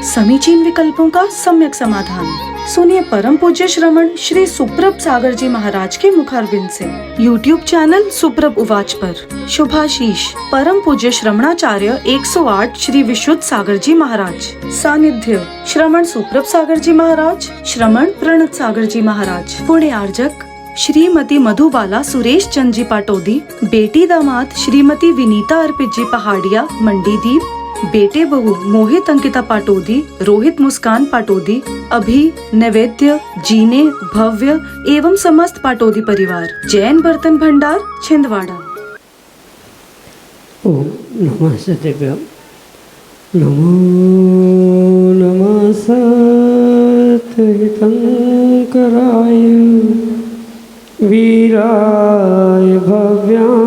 समीचीन विकल्पों का सम्यक समाधान। सुनिए परम पूज्य श्रमण श्री सुप्रभ सागर जी महाराज के मुखारबिंद से YouTube चैनल सुप्रभ उवाच पर शुभाशीष परम पूज्य श्रमणाचार्य 108 श्री विशुद्ध सागर जी महाराज। सानिध्य श्रमण सुप्रभ सागर जी महाराज, श्रमण प्रणत सागर जी महाराज। पुण्य आर्जक श्रीमती मधुबाला सुरेश चंद जी पाटोदी, बेटी दामाद श्रीमती विनीता अर्पित जी पहाड़िया मंडीदीप, बेटे बहू मोहित अंकिता पाटोदी, रोहित मुस्कान पाटोदी, अभी नैवेद्य जीने भव्य एवं समस्त पाटोदी परिवार। जैन बर्तन भंडार छिंदवाड़ा। ओम नमः सत्यव्य नमो नमः सत्यहितंकराय वीराय भव्याम्बुजभास्कराय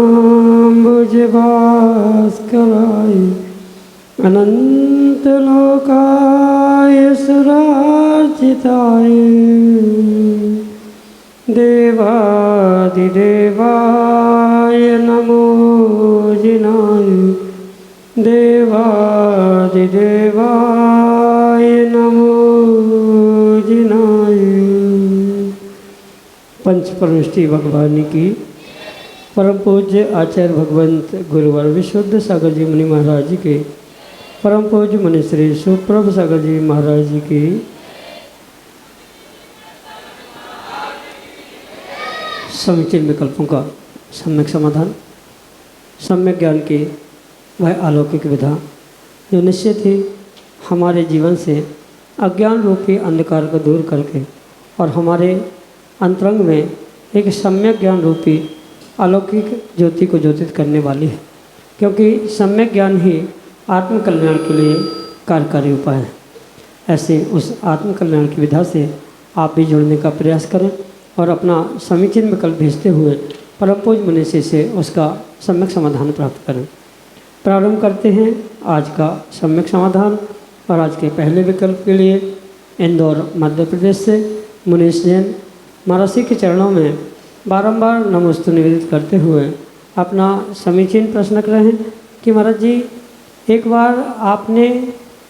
अनंतलोकाय सुरार्चिताय देवादिदेवाय नमो जिनाय देवादिदेवाय नमो जिनाय। पंच परमेष्टि भगवान की परम पूज्य आचार्य भगवंत गुरुवर विशुद्ध सागर जी मुनि महाराज जी के परम पूज्य मुनि श्री सुप्रभ सागर जी महाराज जी की समीचीन विकल्पों का सम्यक समाधान, सम्यक ज्ञान की वह अलौकिक विधा जो निश्चित ही हमारे जीवन से अज्ञान रूपी अंधकार को दूर करके और हमारे अंतरंग में एक सम्यक ज्ञान रूपी अलौकिक ज्योति को ज्योतित करने वाली है, क्योंकि सम्यक ज्ञान ही आत्मकल्याण के लिए कार्यकारी उपाय है। ऐसे उस आत्मकल्याण की विधा से आप भी जुड़ने का प्रयास करें और अपना समीचीन विकल्प भेजते हुए परम पूज्य मुनि से उसका सम्यक समाधान प्राप्त करें। प्रारंभ करते हैं आज का सम्यक समाधान और आज के पहले विकल्प के लिए इंदौर मध्य प्रदेश से मुनीश जैन महाराज के चरणों में बारंबार नमोस्तु निवेदित करते हुए अपना समीचीन प्रश्न कर रहे हैं कि महाराज जी, एक बार आपने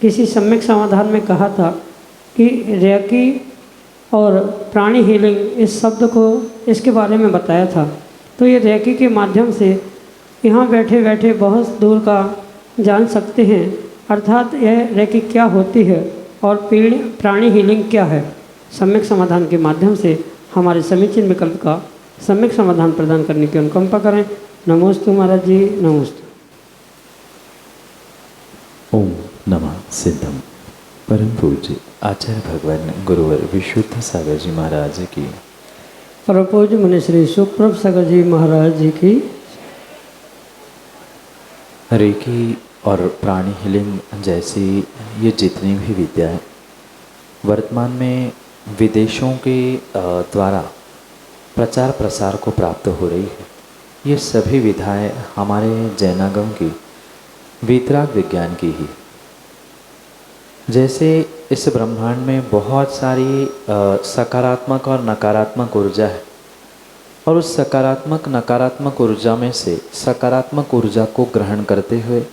किसी सम्यक समाधान में कहा था कि रेकी और प्राणी हीलिंग इस शब्द को इसके बारे में बताया था, तो ये रेकी के माध्यम से यहाँ बैठे बैठे बहुत दूर का जान सकते हैं, अर्थात यह रेकी क्या होती है और प्राणी हीलिंग क्या है। सम्यक समाधान के माध्यम से हमारे समीचीन विकल्प का सम्यक समाधान प्रदान करने की अनुकंपा करें। नमोस्तु महाराज जी, नमोस्तु। ओम नमः सिद्धम परम पूज्य आचार्य भगवान गुरुवर विशुद्ध सागर जी महाराज की परम पूज्य मुनि श्री सुप्रभ सागर जी महाराज जी की रेकी और प्राणी हीलिंग जैसी ये जितनी भी विद्याएं वर्तमान में विदेशों के द्वारा प्रचार प्रसार को प्राप्त हो रही है, ये सभी विधाएं हमारे जैनागम की वीतराग विज्ञान की ही। जैसे इस ब्रह्मांड में बहुत सारी सकारात्मक और नकारात्मक ऊर्जा है, और उस सकारात्मक नकारात्मक ऊर्जा में से सकारात्मक ऊर्जा को ग्रहण करते हुए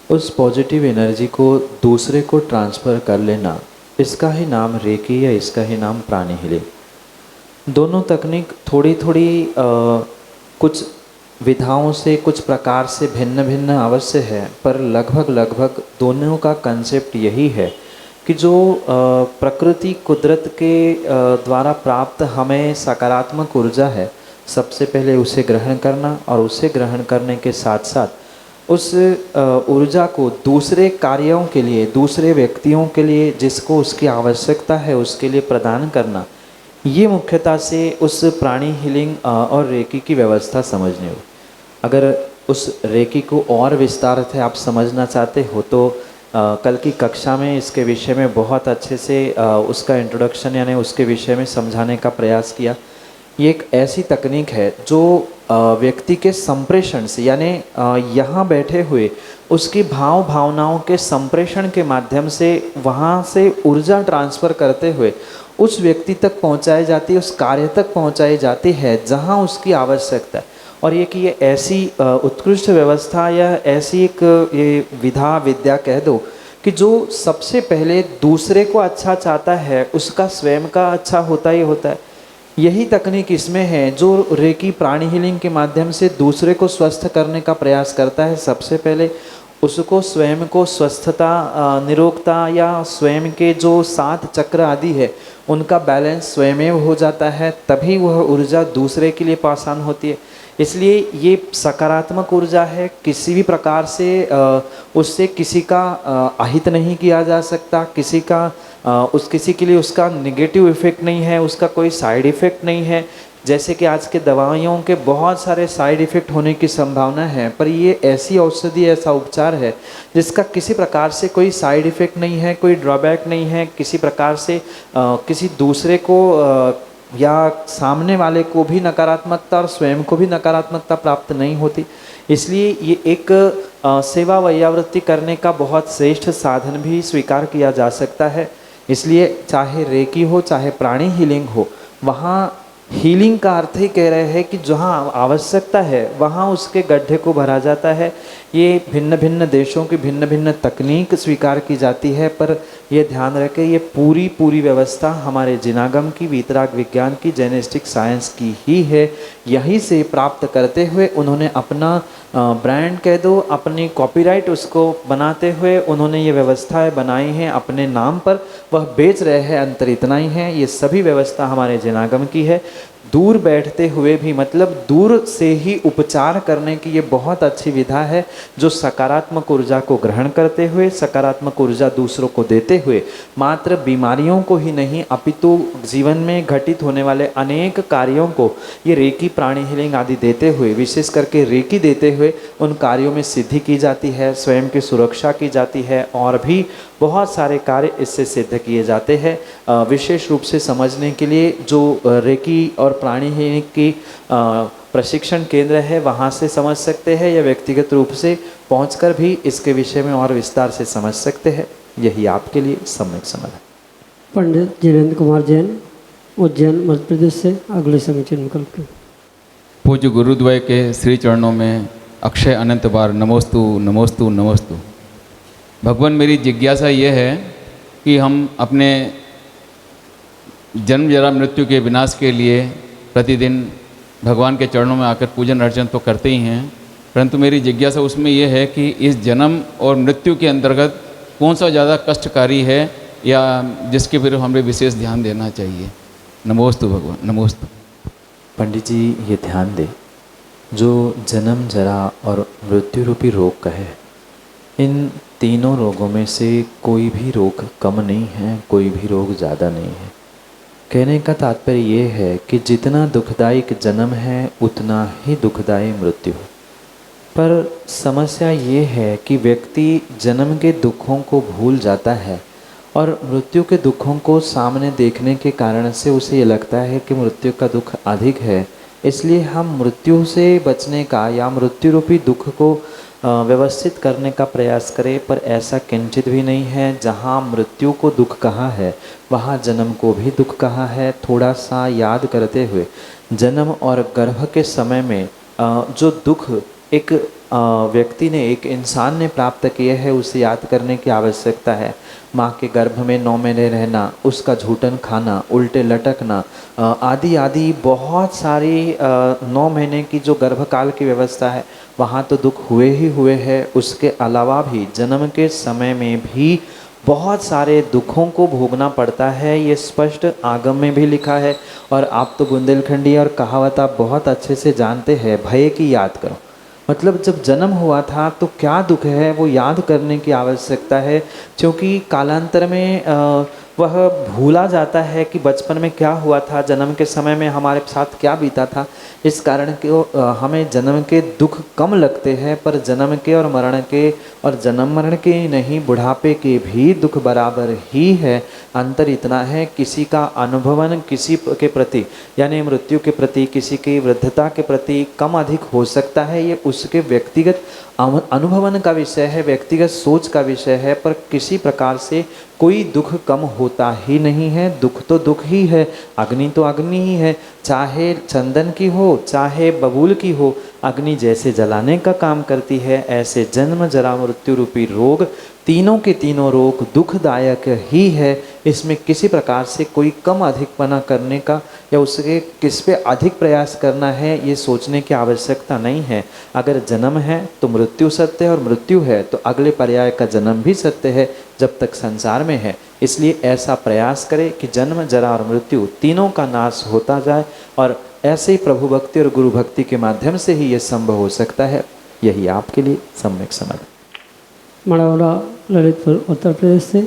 उस पॉजिटिव एनर्जी को दूसरे को ट्रांसफ़र कर लेना, इसका ही नाम रेकी या इसका ही नाम प्राणी हीलिंग। दोनों तकनीक थोड़ी थोड़ी कुछ विधाओं से कुछ प्रकार से भिन्न भिन्न अवश्य है, पर लगभग दोनों का कंसेप्ट यही है कि जो प्रकृति कुदरत के द्वारा प्राप्त हमें सकारात्मक ऊर्जा है, सबसे पहले उसे ग्रहण करना और उसे ग्रहण करने के साथ साथ उस ऊर्जा को दूसरे कार्यों के लिए, दूसरे व्यक्तियों के लिए जिसको उसकी आवश्यकता है उसके लिए प्रदान करना, ये मुख्यतः से उस प्राणी हीलिंग और रेकी की व्यवस्था समझने हो। अगर उस रेकी को और विस्तार से आप समझना चाहते हो तो कल की कक्षा में इसके विषय में बहुत अच्छे से उसका इंट्रोडक्शन यानी उसके विषय में समझाने का प्रयास किया। ये एक ऐसी तकनीक है जो व्यक्ति के संप्रेषण से यानी यहाँ बैठे हुए उसकी भावनाओं के संप्रेषण के माध्यम से वहाँ से ऊर्जा ट्रांसफ़र करते हुए उस व्यक्ति तक पहुँचाई जाती है, उस कार्य तक पहुँचाई जाती है जहाँ उसकी आवश्यकता है। और ये कि ये ऐसी उत्कृष्ट व्यवस्था या ऐसी एक ये विद्या कह दो कि जो सबसे पहले दूसरे को अच्छा चाहता है उसका स्वयं का अच्छा होता ही होता है। यही तकनीक इसमें है, जो रेकी प्राणी हीलिंग के माध्यम से दूसरे को स्वस्थ करने का प्रयास करता है, सबसे पहले उसको स्वयं को स्वस्थता, निरोगता या स्वयं के जो 7 चक्र आदि है उनका बैलेंस स्वयं हो जाता है, तभी वह ऊर्जा दूसरे के लिए पासान होती है। इसलिए ये सकारात्मक ऊर्जा है, किसी भी प्रकार से उससे किसी का अहित नहीं किया जा सकता, किसी के लिए उसका नेगेटिव इफ़ेक्ट नहीं है, उसका कोई साइड इफ़ेक्ट नहीं है। जैसे कि आज के दवाइयों के बहुत सारे साइड इफ़ेक्ट होने की संभावना है, पर ये ऐसी औषधि, ऐसा उपचार है जिसका किसी प्रकार से कोई साइड इफ़ेक्ट नहीं है, कोई ड्रॉबैक नहीं है, किसी प्रकार से किसी दूसरे को या सामने वाले को भी नकारात्मकता और स्वयं को भी नकारात्मकता प्राप्त नहीं होती। इसलिए ये एक सेवा वैयावृत्ति करने का बहुत श्रेष्ठ साधन भी स्वीकार किया जा सकता है। इसलिए चाहे रेकी हो, चाहे प्राणी हीलिंग हो, वहाँ हीलिंग का अर्थ ही कह रहे हैं कि जहाँ आवश्यकता है वहाँ उसके गड्ढे को भरा जाता है। ये भिन्न भिन्न देशों की भिन्न भिन्न तकनीक स्वीकार की जाती है, पर ये ध्यान रखें ये पूरी व्यवस्था हमारे जिनागम की, वीतराग विज्ञान की, जेनेटिक साइंस की ही है। यहीं से प्राप्त करते हुए उन्होंने अपना ब्रांड कह दो, अपनी कॉपीराइट उसको बनाते हुए उन्होंने ये व्यवस्थाएं बनाई हैं अपने नाम पर, वह बेच रहे हैं, अंतर इतना ही है। ये सभी व्यवस्था हमारे जिनागम की है। दूर बैठते हुए भी, मतलब दूर से ही उपचार करने की ये बहुत अच्छी विधा है, जो सकारात्मक ऊर्जा को ग्रहण करते हुए, सकारात्मक ऊर्जा दूसरों को देते हुए, मात्र बीमारियों को ही नहीं अपितु जीवन में घटित होने वाले अनेक कार्यों को ये रेकी प्राणी हीलिंग आदि देते हुए, विशेष करके रेकी देते हुए उन कार्यों में सिद्धि की जाती है, स्वयं की सुरक्षा की जाती है और भी बहुत सारे कार्य इससे सिद्ध किए जाते हैं। विशेष रूप से समझने के लिए जो रेकी और प्राणी हीलिंग की प्रशिक्षण केंद्र है वहाँ से समझ सकते हैं, या व्यक्तिगत रूप से पहुंचकर भी इसके विषय में और विस्तार से समझ सकते हैं। यही आपके लिए सम्यक समाधान। पंडित जिनेंद्र कुमार जैन, उज्जैन, मध्य प्रदेश से अगले समीचीन विकल्प के। पूज्य गुरुद्वय के श्री चरणों में अक्षय अनंत बार नमोस्तु नमोस्तु नमोस्तु। भगवान, मेरी जिज्ञासा ये है कि हम अपने जन्म जरा मृत्यु के विनाश के लिए प्रतिदिन भगवान के चरणों में आकर पूजन अर्चन तो करते ही हैं, परंतु मेरी जिज्ञासा उसमें यह है कि इस जन्म और मृत्यु के अंतर्गत कौन सा ज़्यादा कष्टकारी है या जिसके पर हमें विशेष ध्यान देना चाहिए। नमोस्तु भगवान, नमोस्तु। पंडित जी ये ध्यान दें, जो जन्म जरा और मृत्यु रूपी रोग का है, इन तीनों रोगों में से कोई भी रोग कम नहीं है, कोई भी रोग ज़्यादा नहीं है। कहने का तात्पर्य ये है कि जितना दुखदायक जन्म है उतना ही दुखदायी मृत्यु है। पर समस्या ये है कि व्यक्ति जन्म के दुखों को भूल जाता है और मृत्यु के दुखों को सामने देखने के कारण से उसे ये लगता है कि मृत्यु का दुख अधिक है, इसलिए हम मृत्यु से बचने का या मृत्यु रूपी दुख को व्यवस्थित करने का प्रयास करें। पर ऐसा किंचित भी नहीं है। जहाँ मृत्यु को दुख कहा है वहाँ जन्म को भी दुख कहा है। थोड़ा सा याद करते हुए, जन्म और गर्भ के समय में जो दुख एक व्यक्ति ने, एक इंसान ने प्राप्त किए हैं, उसे याद करने की आवश्यकता है। माँ के गर्भ में 9 महीने रहना, उसका झूठन खाना, उल्टे लटकना आदि आदि बहुत सारी 9 महीने की जो गर्भकाल की व्यवस्था है वहाँ तो दुख हुए ही हुए हैं। उसके अलावा भी जन्म के समय में भी बहुत सारे दुखों को भोगना पड़ता है। ये स्पष्ट आगम में भी लिखा है और आप तो बुंदेलखंडी और कहावत आप बहुत अच्छे से जानते हैं। भय की याद करो, मतलब जब जन्म हुआ था तो क्या दुख है वो याद करने की आवश्यकता है, क्योंकि कालांतर में वह भूला जाता है कि बचपन में क्या हुआ था, जन्म के समय में हमारे साथ क्या बीता था। इस कारण के हमें जन्म के दुख कम लगते हैं, पर जन्म के और मरण के, और जन्म मरण के नहीं बुढ़ापे के भी दुख बराबर ही है। अंतर इतना है, किसी का अनुभवन किसी के प्रति यानी मृत्यु के प्रति, किसी की वृद्धता के प्रति कम अधिक हो सकता है। ये उसके व्यक्तिगत अनुभवन का विषय है, व्यक्तिगत सोच का विषय है, पर किसी प्रकार से कोई दुख कम होता ही नहीं है। दुख तो दुख ही है, अग्नि तो अग्नि ही है, चाहे चंदन की हो चाहे बबूल की हो, अग्नि जैसे जलाने का काम करती है, ऐसे जन्म जरा मृत्यु रूपी रोग तीनों के तीनों रोग दुखदायक ही है। इसमें किसी प्रकार से कोई कम अधिकपना करने का या उसके किस पे अधिक प्रयास करना है ये सोचने की आवश्यकता नहीं है। अगर जन्म है तो मृत्यु सत्य है, और मृत्यु है तो अगले पर्याय का जन्म भी सत्य है जब तक संसार में है। इसलिए ऐसा प्रयास करें कि जन्म जरा और मृत्यु तीनों का नाश होता जाए, और ऐसे ही प्रभु भक्ति और गुरु भक्ति के माध्यम से ही ये संभव हो सकता है। यही आपके लिए सम्यक समाधान। मड़ौरा ललितपुर उत्तर प्रदेश से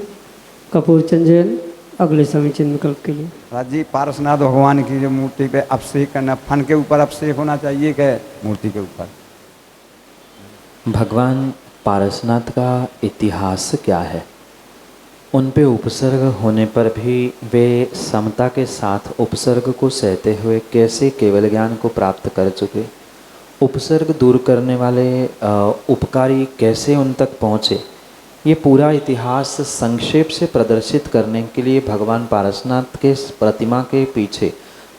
कपूर चंद जैन अगले समीचीन विकल्प के लिए। महाराज जी, पारसनाथ भगवान की जो मूर्ति पे अभिषेक करना, फन के ऊपर अभिषेक होना चाहिए क्या मूर्ति के ऊपर? भगवान पारसनाथ का इतिहास क्या है? उन पे उपसर्ग होने पर भी वे समता के साथ उपसर्ग को सहते हुए कैसे केवल ज्ञान को प्राप्त कर चुके, उपसर्ग दूर करने वाले उपकारी कैसे उन तक पहुँचे, ये पूरा इतिहास संक्षेप से प्रदर्शित करने के लिए भगवान पारसनाथ के प्रतिमा के पीछे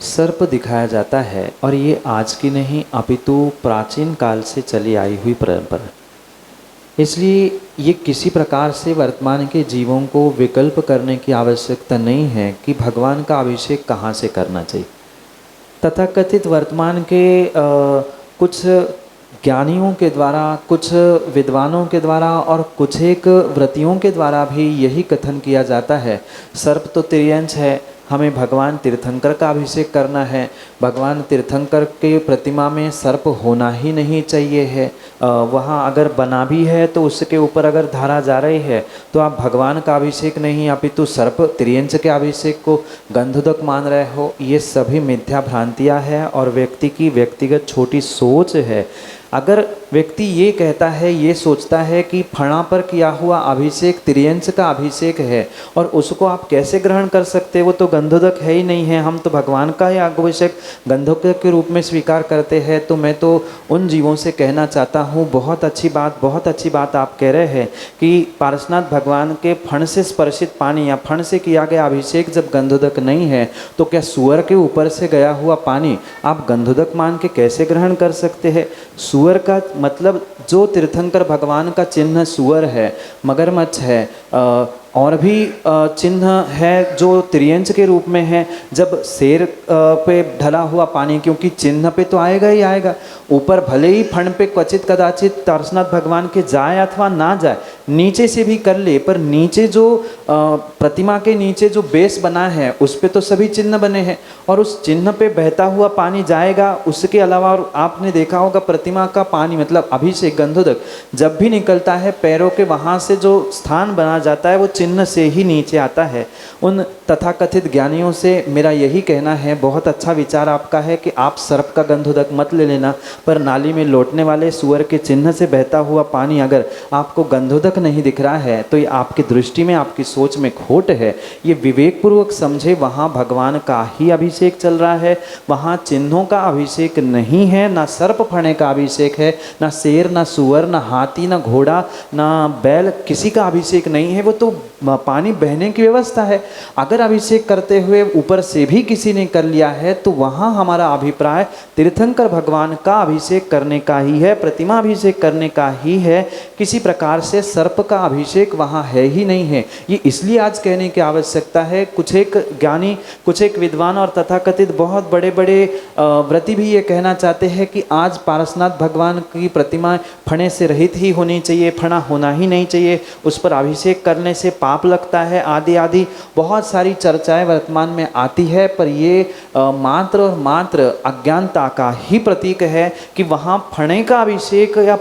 सर्प दिखाया जाता है। और ये आज की नहीं अपितु प्राचीन काल से चली आई हुई परंपरा। इसलिए ये किसी प्रकार से वर्तमान के जीवों को विकल्प करने की आवश्यकता नहीं है कि भगवान का अभिषेक कहाँ से करना चाहिए। तथाकथित वर्तमान के कुछ ज्ञानियों के द्वारा, कुछ विद्वानों के द्वारा और कुछ एक व्रतियों के द्वारा भी यही कथन किया जाता है, सर्प तो तिर्यंश है, हमें भगवान तीर्थंकर का अभिषेक करना है, भगवान तीर्थंकर के प्रतिमा में सर्प होना ही नहीं चाहिए है, वहाँ अगर बना भी है तो उसके ऊपर अगर धारा जा रही है तो आप भगवान का अभिषेक नहीं अपितु सर्प तिर्यंश के अभिषेक को गंधोदक मान रहे हो। ये सभी मिथ्या भ्रांतियाँ हैं और व्यक्ति की व्यक्तिगत छोटी सोच है। अगर व्यक्ति ये कहता है, ये सोचता है कि फणा पर किया हुआ अभिषेक तिर्यंश का अभिषेक है और उसको आप कैसे ग्रहण कर सकते, वो तो गंधोदक है ही नहीं है, हम तो भगवान का ही अभिषेक गंधोदक के रूप में स्वीकार करते हैं। तो मैं तो उन जीवों से कहना चाहता हूँ, बहुत अच्छी बात आप कह रहे हैं कि पारसनाथ भगवान के फण से स्पर्शित पानी या फण से किया गया अभिषेक जब गंधोदक नहीं है तो क्या सुअर के ऊपर से गया हुआ पानी आप गंधोदक मान के कैसे ग्रहण कर सकते हैं? सुअर का मतलब जो तीर्थंकर भगवान का चिन्ह सुअर है, मगरमच्छ है, और भी चिन्ह है जो त्रियंश के रूप में है। जब शेर पे ढला हुआ पानी, क्योंकि चिन्ह पे तो आएगा ही आएगा, ऊपर भले ही फण पे क्वचित कदाचित पारसनाथ भगवान के जाए अथवा ना जाए, नीचे से भी कर ले, पर नीचे जो प्रतिमा के नीचे जो बेस बना है उस पे तो सभी चिन्ह बने हैं और उस चिन्ह पे बहता हुआ पानी जाएगा। उसके अलावा और आपने देखा होगा प्रतिमा का पानी मतलब अभिषेक गंधोदक जब भी निकलता है पैरों के वहाँ से जो स्थान बना जाता है वो चिन्ह से ही नीचे आता है। उन तथाकथित ज्ञानियों से मेरा यही कहना है, बहुत अच्छा विचार आपका है कि आप सर्प का गंधोदक मत ले लेना, पर नाली में लौटने वाले सुअर के चिन्ह से बहता हुआ पानी अगर आपको गंधोदक नहीं दिख रहा है तो ये आपकी दृष्टि में, आपकी सोच में खोट है। ये विवेकपूर्वक समझे, वहाँ भगवान का ही अभिषेक चल रहा है, वहाँ चिन्हों का अभिषेक नहीं है, ना सर्प फणे का अभिषेक है, ना शेर, ना सुअर, ना हाथी, ना घोड़ा, ना बैल, किसी का अभिषेक नहीं है। वो तो पानी बहने की व्यवस्था है। अगर अभिषेक करते हुए ऊपर से भी किसी ने कर लिया है तो वहाँ हमारा अभिप्राय तीर्थंकर भगवान का अभिषेक करने का ही है, प्रतिमा अभिषेक करने का ही है। किसी प्रकार से सर्प का अभिषेक वहाँ है ही नहीं है। ये इसलिए आज कहने की आवश्यकता है। कुछ एक ज्ञानी, कुछ एक विद्वान और तथाकथित बहुत बड़े बड़े व्रती भी ये कहना चाहते हैं कि आज पारसनाथ भगवान की प्रतिमा फणे से रहित ही होनी चाहिए, फणा होना ही नहीं चाहिए, उस पर अभिषेक करने से पाप लगता है, आदि आदि बहुत सारी चर्चाएं वर्तमान में आती है। पर ये मात्र और मात्र अज्ञानता का ही प्रतीक है कि वहाँ फणे का अभिषेक या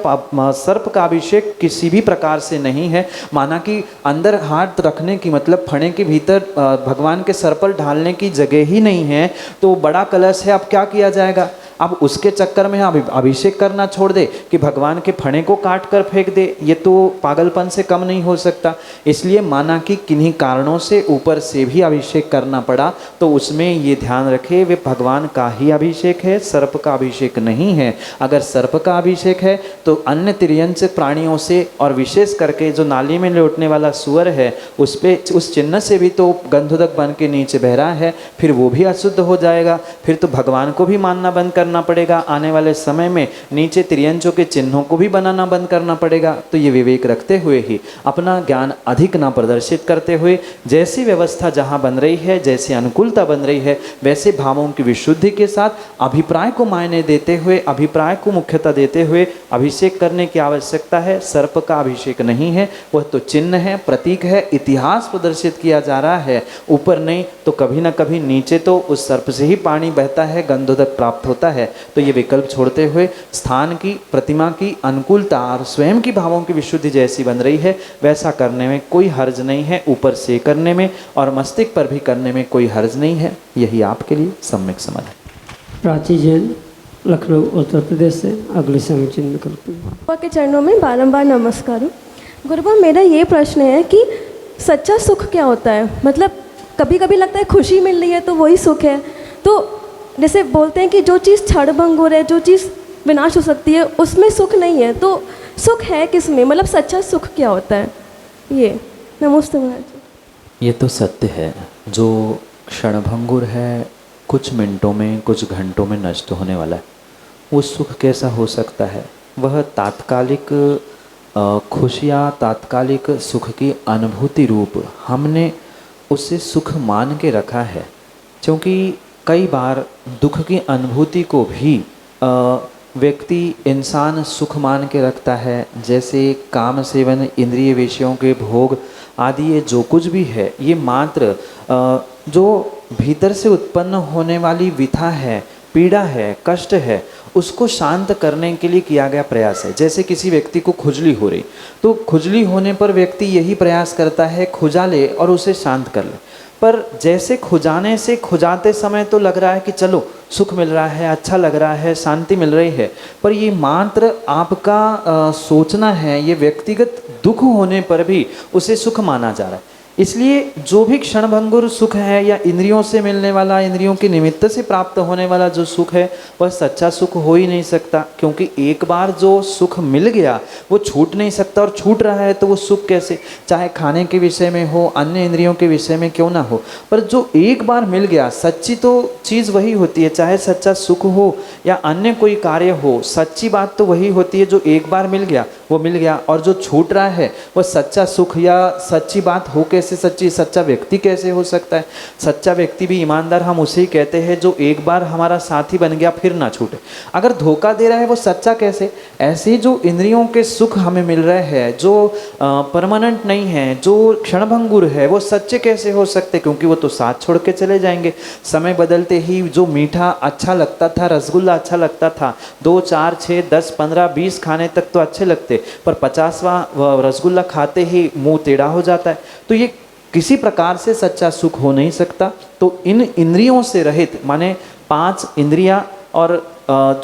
सर्प का अभिषेक किसी भी प्रकार से नहीं है। माना कि अंदर हाथ रखने की मतलब फणे के भीतर भगवान के सर पर ढालने की जगह ही नहीं है, तो बड़ा कलश है, अब क्या किया जाएगा? अब उसके चक्कर में अभिषेक करना छोड़ दे कि भगवान के फणे को काट कर फेंक दे, ये तो पागलपन से कम नहीं हो सकता। इसलिए माना कि किन्हीं कारणों से ऊपर से भी अभिषेक करना पड़ा तो उसमें ये ध्यान रखे वे भगवान का ही अभिषेक है, सर्प का अभिषेक नहीं है। अगर सर्प का अभिषेक है तो अन्य तिर्यंश प्राणियों से और विशेष करके जो नाली में लौटने वाला सुअर है उस पे, उस चिन्ह से भी तो गंधोदक बन के नीचे बह रहा है, फिर वो भी अशुद्ध हो जाएगा। फिर तो भगवान को भी मानना बंद कर करना पड़ेगा, आने वाले समय में नीचे त्रियंचों के चिन्हों को भी बनाना बंद करना पड़ेगा। तो ये विवेक रखते हुए ही अपना ज्ञान अधिक ना प्रदर्शित करते हुए जैसी व्यवस्था जहाँ बन रही है, जैसी अनुकूलता बन रही है, वैसे भावों की विशुद्धि के साथ अभिप्राय को मायने देते हुए, अभिप्राय को मुख्यता देते हुए अभिषेक करने की आवश्यकता है। सर्प का अभिषेक नहीं है, वह तो चिन्ह है, प्रतीक है, इतिहास प्रदर्शित किया जा रहा है। ऊपर नहीं तो कभी ना कभी नीचे तो उस सर्प से ही पानी बहता है, गंधोदक प्राप्त होता है। तो ये विकल्प छोड़ते हुए स्थान की, प्रतिमा की अनुकूलता और स्वयं की भावों की विशुद्धि जैसी बन रही है वैसा करने में कोई हर्ज नहीं है। ऊपर से करने में और मस्तिष्क पर भी करने में कोई हर्ज नहीं है। यही आपके लिए सम्यक समझ है। प्राची जैन, लखनऊ उत्तर प्रदेश से अगले समीचीन विकल्प। गुरुबा के चरणों में बारंबार नमस्कार। गुरुबा, मेरा ये प्रश्न है कि सच्चा सुख क्या होता है? मतलब कभी कभी लगता है खुशी मिल रही है तो वही सुख है। तो जैसे बोलते हैं कि जो चीज़ क्षणभंगुर है, जो चीज़ विनाश हो सकती है, उसमें सुख नहीं है। तो सुख है किस में? मतलब सच्चा सुख क्या होता है? ये नमस्ते महाराज जी। ये तो सत्य है, जो क्षणभंगुर है, कुछ मिनटों में, कुछ घंटों में नष्ट होने वाला है, वो सुख कैसा हो सकता है? वह तात्कालिक खुशियाँ, तात्कालिक सुख की अनुभूति रूप हमने उसे सुख मान के रखा है। क्योंकि कई बार दुख की अनुभूति को भी व्यक्ति, इंसान सुख मान के रखता है। जैसे काम सेवन, इंद्रिय विषयों के भोग आदि, ये जो कुछ भी है ये मात्र जो भीतर से उत्पन्न होने वाली व्यथा है, पीड़ा है, कष्ट है, उसको शांत करने के लिए किया गया प्रयास है। जैसे किसी व्यक्ति को खुजली हो रही, तो खुजली होने पर व्यक्ति यही प्रयास करता है खुजा ले और उसे शांत कर ले। पर जैसे खुजाने से, खुजाते समय तो लग रहा है कि चलो सुख मिल रहा है, अच्छा लग रहा है, शांति मिल रही है, पर ये मात्र आपका सोचना है। ये व्यक्तिगत दुख होने पर भी उसे सुख माना जा रहा है। इसलिए जो भी क्षणभंगुर सुख है या इंद्रियों से मिलने वाला, इंद्रियों के निमित्त से प्राप्त होने वाला जो सुख है, वह सच्चा सुख हो ही नहीं सकता। क्योंकि एक बार जो सुख मिल गया वो छूट नहीं सकता, और छूट रहा है तो वो सुख कैसे? चाहे खाने के विषय में हो, अन्य इंद्रियों के विषय में क्यों ना हो, पर जो एक बार मिल गया, सच्ची तो चीज़ वही होती है। चाहे सच्चा सुख हो या अन्य कोई कार्य हो, सच्ची बात तो वही होती है। जो एक बार मिल गया वो मिल गया, और जो छूट रहा है वह सच्चा सुख या सच्ची बात हो कैसे? सच्ची, सच्चा व्यक्ति कैसे हो सकता है? सच्चा व्यक्ति भी, ईमानदार हम उसे ही कहते हैं जो एक बार हमारा साथी बन गया फिर ना छूटे। अगर धोखा दे रहा है वो सच्चा कैसे? ऐसे ही जो इंद्रियों के सुख हमें मिल रहे हैं, जो परमानेंट नहीं है, जो क्षणभंगुर है, वो सच्चे कैसे हो सकते? क्योंकि वो तो साथ छोड़ के चले जाएंगे। समय बदलते ही जो मीठा अच्छा लगता था, रसगुल्ला अच्छा लगता था, 2, 4, 6, 10, 15, 20 खाने तक तो अच्छे लगते, पर 50वां रसगुल्ला खाते ही मुंह टेढ़ा हो जाता है। तो ये किसी प्रकार से सच्चा सुख हो नहीं सकता। तो इन इंद्रियों से रहित, माने 5 इंद्रियां और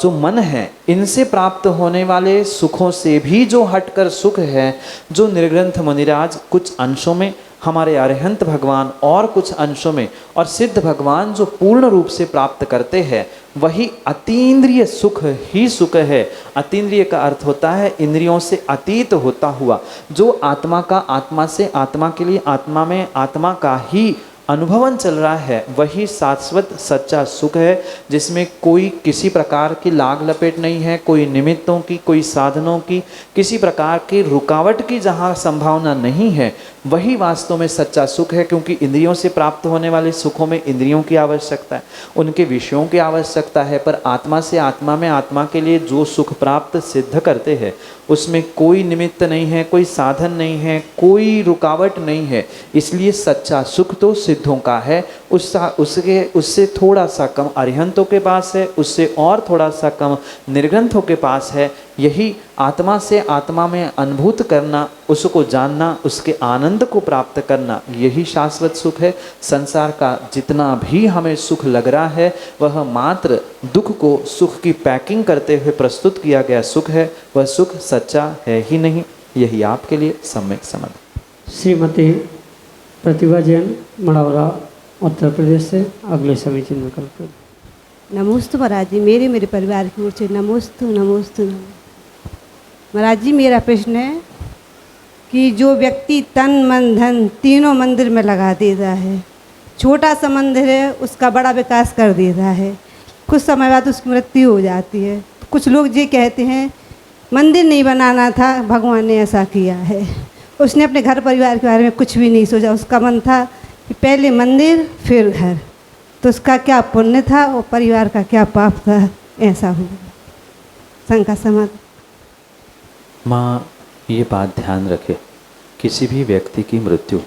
जो मन है, इनसे प्राप्त होने वाले सुखों से भी जो हटकर सुख है, जो निर्ग्रंथ मुनिराज कुछ अंशों में, हमारे अरिहंत भगवान और कुछ अंशों में, और सिद्ध भगवान जो पूर्ण रूप से प्राप्त करते हैं, वही अतीन्द्रिय सुख ही सुख है। अतीन्द्रिय का अर्थ होता है इंद्रियों से अतीत होता हुआ, जो आत्मा का, आत्मा से, आत्मा के लिए, आत्मा में आत्मा का ही अनुभवन चल रहा है, वही शाश्वत सच्चा सुख है, जिसमें कोई किसी प्रकार की लाग लपेट नहीं है, कोई निमित्तों की, कोई साधनों की, किसी प्रकार की रुकावट की जहाँ संभावना नहीं है, वही वास्तव में सच्चा सुख है। क्योंकि इंद्रियों से प्राप्त होने वाले सुखों में इंद्रियों की आवश्यकता है, उनके विषयों की आवश्यकता है, पर आत्मा से, आत्मा में, आत्मा के लिए जो सुख प्राप्त सिद्ध करते हैं, उसमें कोई निमित्त नहीं है, कोई साधन नहीं है, कोई रुकावट नहीं है। इसलिए सच्चा सुख तो सिद्धों का है। उससे थोड़ा सा कम अरिहंतों के पास है, उससे और थोड़ा सा कम निर्ग्रंथों के पास है। यही आत्मा से आत्मा में अनुभूत करना, उसको जानना, उसके आनंद को प्राप्त करना, यही शाश्वत सुख है। संसार का जितना भी हमें सुख लग रहा है, वह मात्र दुख को सुख की पैकिंग करते हुए प्रस्तुत किया गया सुख है। वह सुख सच्चा है ही नहीं। यही आपके लिए सम्यक समझ। श्रीमती प्रतिभा जैन, मड़ौरा उत्तर प्रदेश से अगले समीचीन विकल्प। नमोस्तु महाराज जी, मेरे परिवार की ओर से नमोस्तु नमोस्तु। महाराज जी, मेरा प्रश्न है कि जो व्यक्ति तन मन धन तीनों मंदिर में लगा देता है, छोटा सा मंदिर है उसका बड़ा विकास कर देता है, कुछ समय बाद उसकी मृत्यु हो जाती है। कुछ लोग ये कहते हैं मंदिर नहीं बनाना था, भगवान ने ऐसा किया है। उसने अपने घर परिवार के बारे में कुछ भी नहीं सोचा। उसका मन था कि पहले मंदिर फिर घर। तो उसका क्या पुण्य था और परिवार का क्या पाप था, ऐसा हुआ। शंका समाधान। माँ ये बात ध्यान रखे, किसी भी व्यक्ति की मृत्यु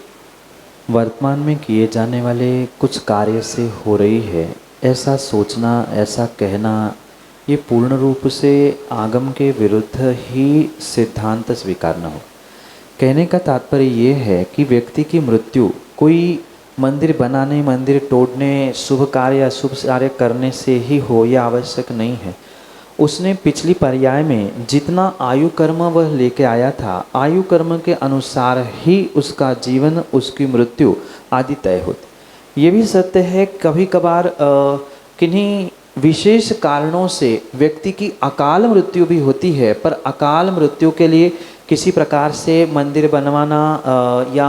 वर्तमान में किए जाने वाले कुछ कार्य से हो रही है, ऐसा सोचना, ऐसा कहना, ये पूर्ण रूप से आगम के विरुद्ध ही सिद्धांत स्वीकार न हो। कहने का तात्पर्य ये है कि व्यक्ति की मृत्यु कोई मंदिर बनाने, मंदिर तोड़ने, शुभ कार्य अशुभ कार्य करने से ही हो, यह आवश्यक नहीं है। उसने पिछली पर्याय में जितना आयु कर्म वह लेके आया था, आयु कर्म के अनुसार ही उसका जीवन, उसकी मृत्यु आदि तय होती। ये भी सत्य है कभी कभार किन्हीं विशेष कारणों से व्यक्ति की अकाल मृत्यु भी होती है, पर अकाल मृत्यु के लिए किसी प्रकार से मंदिर बनवाना या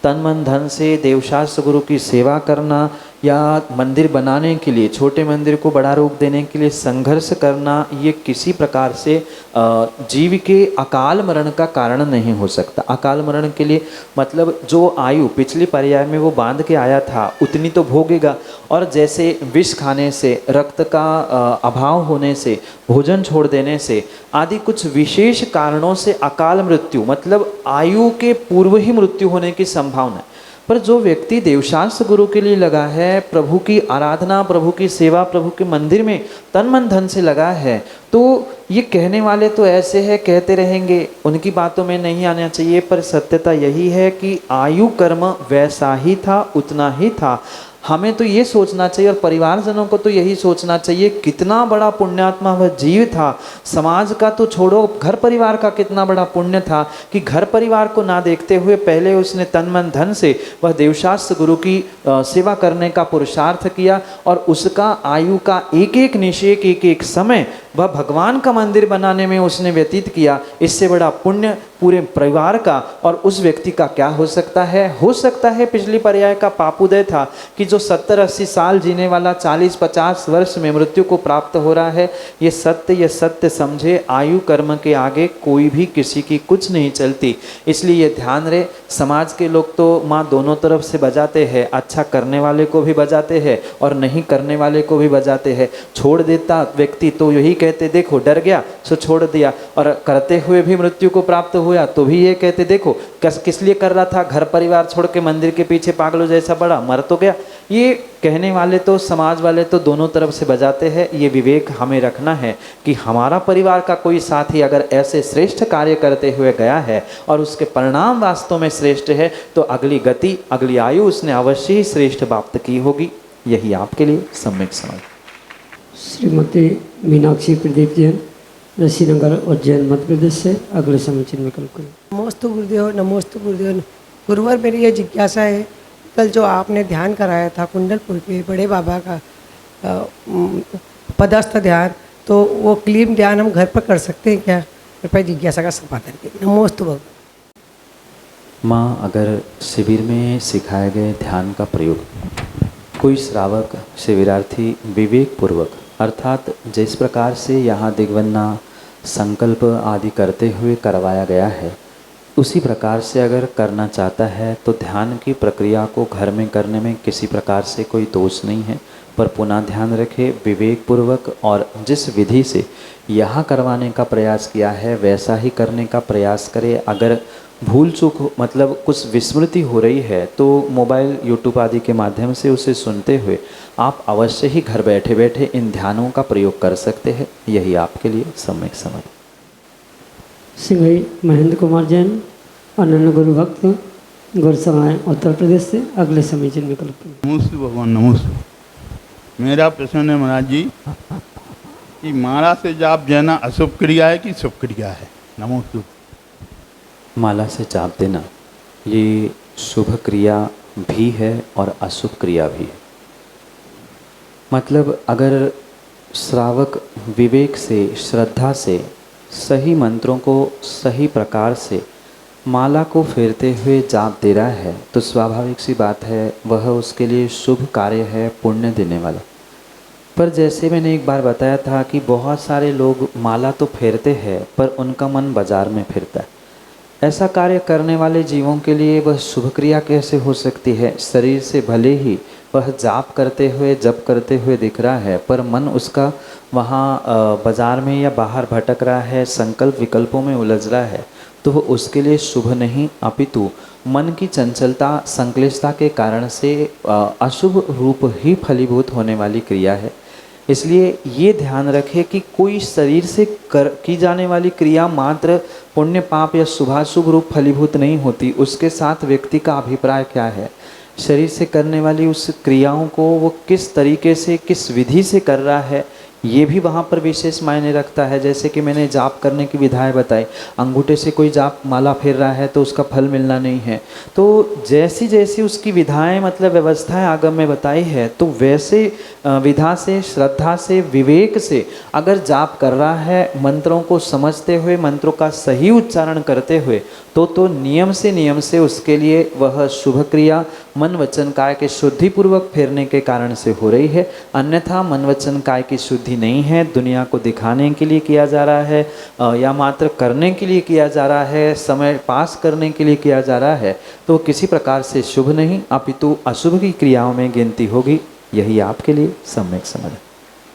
तन मन धन से देवशास्त्र गुरु की सेवा करना या मंदिर बनाने के लिए, छोटे मंदिर को बड़ा रूप देने के लिए संघर्ष करना, ये किसी प्रकार से जीव के अकाल मरण का कारण नहीं हो सकता। अकाल मरण के लिए मतलब जो आयु पिछली पर्याय में वो बांध के आया था उतनी तो भोगेगा। और जैसे विष खाने से, रक्त का अभाव होने से, भोजन छोड़ देने से आदि कुछ विशेष कारणों से अकाल मृत्यु मतलब आयु के पूर्व ही मृत्यु होने की संभावना है। पर जो व्यक्ति देवशास्त्र गुरु के लिए लगा है, प्रभु की आराधना, प्रभु की सेवा, प्रभु के मंदिर में तन मन धन से लगा है, तो ये कहने वाले तो ऐसे है कहते रहेंगे, उनकी बातों में नहीं आना चाहिए। पर सत्यता यही है कि आयु कर्म वैसा ही था, उतना ही था। हमें तो ये सोचना चाहिए और परिवारजनों को तो यही सोचना चाहिए कितना बड़ा पुण्यात्मा वह जीव था। समाज का तो छोड़ो, घर परिवार का कितना बड़ा पुण्य था कि घर परिवार को ना देखते हुए पहले उसने तन मन धन से वह देवशास्त्र गुरु की सेवा करने का पुरुषार्थ किया और उसका आयु का एक एक निषेक, एक एक समय वह भगवान का मंदिर बनाने में उसने व्यतीत किया। इससे बड़ा पुण्य पूरे परिवार का और उस व्यक्ति का क्या हो सकता है? हो सकता है पिछली पर्याय का पापुदय था कि जो 70-80 साल जीने वाला 40-50 वर्ष में मृत्यु को प्राप्त हो रहा है। ये सत्य समझे, आयु कर्म के आगे कोई भी किसी की कुछ नहीं चलती। इसलिए ये ध्यान रहे, समाज के लोग तो माँ दोनों तरफ से बजाते हैं, अच्छा करने वाले को भी बजाते हैं और नहीं करने वाले को भी बजाते हैं। छोड़ देता व्यक्ति तो यही कहते देखो डर गया सो छोड़ दिया, और करते हुए भी मृत्यु को प्राप्त हुआ तो भी ये कहते देखो किस लिए कर रहा था, घर परिवार छोड़ के मंदिर के पीछे पागलों जैसा बड़ा, मर तो गया। ये कहने वाले तो समाज वाले तो दोनों तरफ से बजाते हैं। ये विवेक हमें रखना है कि हमारा परिवार का कोई साथी अगर ऐसे श्रेष्ठ कार्य करते हुए गया है और उसके परिणाम वास्तव में श्रेष्ठ है तो अगली गति, अगली आयु उसने अवश्य ही श्रेष्ठ प्राप्त की होगी। यही आपके लिए सम्यक समझ। श्रीमती मीनाक्षी प्रदीप जैन, ऋषिनगर उज्जैन मध्य प्रदेश से अगले समीचीन विकल्प करें। नमोस्तु गुरुदेव, नमोस्तु गुरुदेव। गुरुवर, मेरी ये जिज्ञासा है, कल जो आपने ध्यान कराया था कुंडलपुर के बड़े बाबा का पदस्थ ध्यान, तो वो क्लीन ध्यान हम घर पर कर सकते हैं क्या? कृपया जिज्ञासा का समाधान कीजिए। नमोस्तु भगवान। माँ, अगर शिविर में सिखाए गए ध्यान का प्रयोग कोई श्रावक शिविरार्थी विवेक पूर्वक अर्थात जिस प्रकार से यहाँ दिग्वन्ना संकल्प आदि करते हुए करवाया गया है उसी प्रकार से अगर करना चाहता है तो ध्यान की प्रक्रिया को घर में करने में किसी प्रकार से कोई दोष नहीं है। पर पुनः ध्यान रखे, विवेक पूर्वक और जिस विधि से यहाँ करवाने का प्रयास किया है वैसा ही करने का प्रयास करे। अगर भूल चूक मतलब कुछ विस्मृति हो रही है तो मोबाइल, यूट्यूब आदि के माध्यम से उसे सुनते हुए आप अवश्य ही घर बैठे बैठे इन ध्यानों का प्रयोग कर सकते हैं। यही आपके लिए सम्यक समझ। सिंघई महेंद्र कुमार जैन, अनन्य गुरु भक्त, गुरसराय उत्तर प्रदेश से अगले समीचीन विकल्प। नमोस्तु भगवान, नमोस्तु। मेरा प्रश्न है महाराज जी कि माला से जाप देना अशुभ क्रिया है कि शुभ क्रिया है? नमोस्तु। माला से जाप देना ये शुभ क्रिया भी है और अशुभ क्रिया भी है। मतलब अगर श्रावक विवेक से, श्रद्धा से सही मंत्रों को सही प्रकार से माला को फेरते हुए जाप दे रहा है तो स्वाभाविक सी बात है वह उसके लिए शुभ कार्य है, पुण्य देने वाला। पर जैसे मैंने एक बार बताया था कि बहुत सारे लोग माला तो फेरते हैं पर उनका मन बाजार में फिरता है। ऐसा कार्य करने वाले जीवों के लिए वह शुभ क्रिया कैसे हो सकती है? शरीर से भले ही वह जाप करते हुए जप करते हुए दिख रहा है पर मन उसका वहाँ बाजार में या बाहर भटक रहा है, संकल्प विकल्पों में उलझ रहा है, तो वह उसके लिए शुभ नहीं अपितु मन की चंचलता संक्लिष्टता के कारण से अशुभ रूप ही फलीभूत होने वाली क्रिया है। इसलिए ये ध्यान रखें कि कोई शरीर से की जाने वाली क्रिया मात्र पुण्य पाप या शुभाशुभ रूप फलीभूत नहीं होती, उसके साथ व्यक्ति का अभिप्राय क्या है, शरीर से करने वाली उस क्रियाओं को वो किस तरीके से किस विधि से कर रहा है, ये भी वहाँ पर विशेष मायने रखता है। जैसे कि मैंने जाप करने की विधाएं बताई, अंगूठे से कोई जाप माला फेर रहा है तो उसका फल मिलना नहीं है, तो जैसी जैसी उसकी विधाएं मतलब व्यवस्थाएं आगम में बताई है, तो वैसे विधा से श्रद्धा से विवेक से अगर जाप कर रहा है, मंत्रों को समझते हुए मंत्रों का सही उच्चारण करते हुए, तो नियम से उसके लिए वह शुभ क्रिया मन वचन काय के शुद्धिपूर्वक फेरने के कारण से हो रही है। अन्यथा मन वचन काय की शुद्धि नहीं है, दुनिया को दिखाने के लिए किया जा रहा है या मात्र करने के लिए किया जा रहा है, समय पास करने के लिए किया जा रहा है, तो किसी प्रकार से शुभ नहीं अपितु अशुभ की क्रियाओं में गिनती होगी। यही आपके लिए सम्यक समझ।